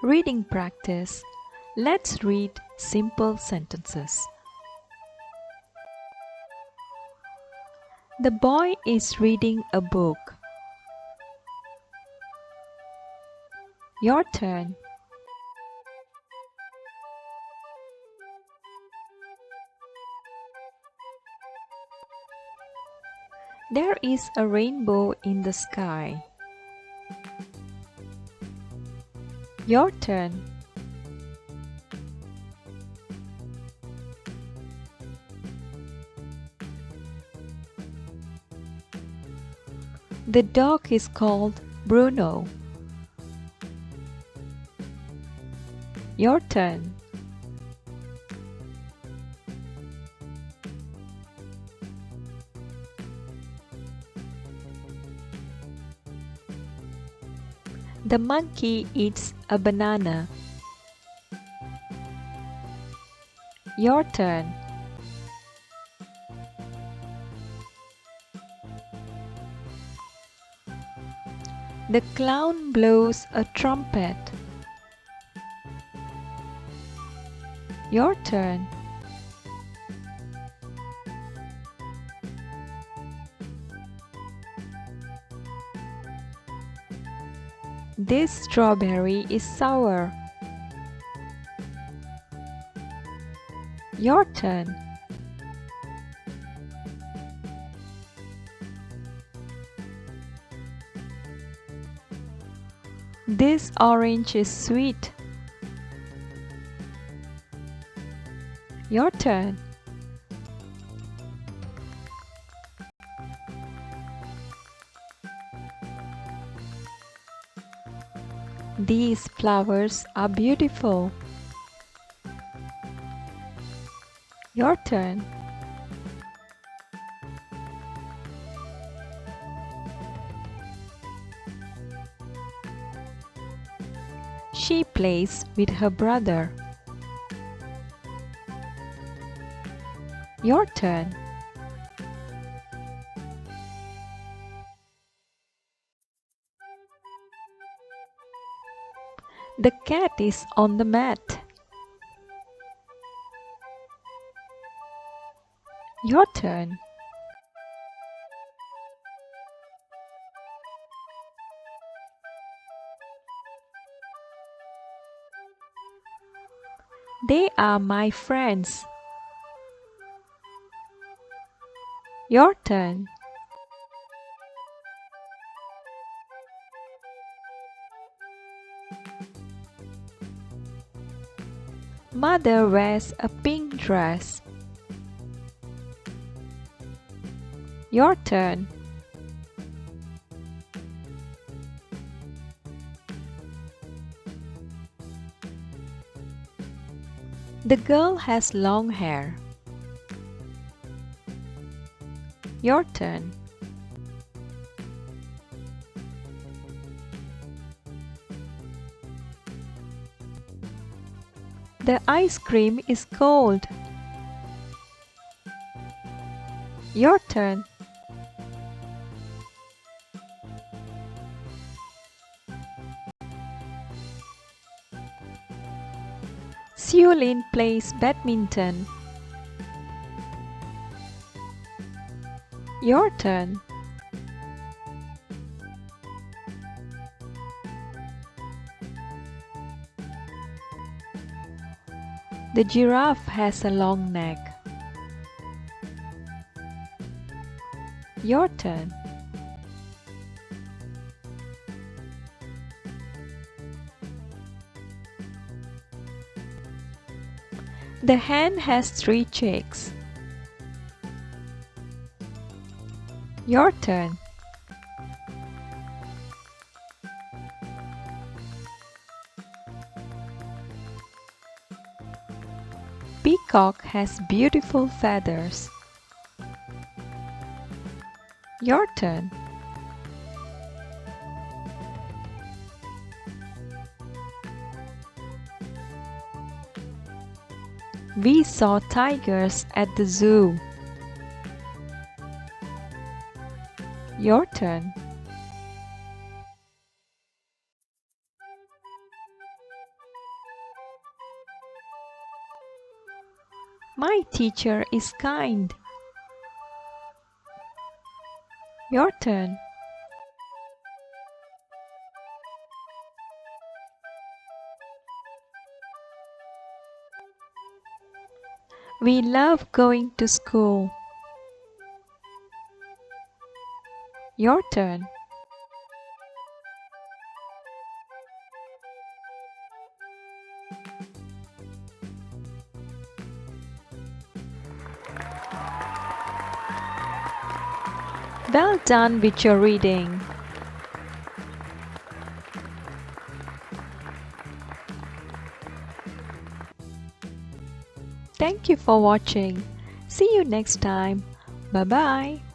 Reading practice. Let's read simple sentences. The boy is reading a book. Your turn. There is a rainbow in the sky. Your turn. The dog is called Bruno. Your turn. The monkey eats a banana. Your turn. The clown blows a trumpet. Your turn. This strawberry is sour. Your turn. This orange is sweet. Your turn. These flowers are beautiful. Your turn. She plays with her brother. Your turn. The cat is on the mat. Your turn. They are my friends. Your turn. Mother wears a pink dress. Your turn. The girl has long hair. Your turn. The ice cream is cold. Your turn. Xiulin plays badminton. Your turn. The giraffe has a long neck. Your turn. The hen has 3 chicks. Your turn. Peacock has beautiful feathers. Your turn. We saw tigers at the zoo. Your turn. My teacher is kind. Your turn. We love going to school. Your turn. Well done with your reading. Thank you for watching. See you next time. Bye bye.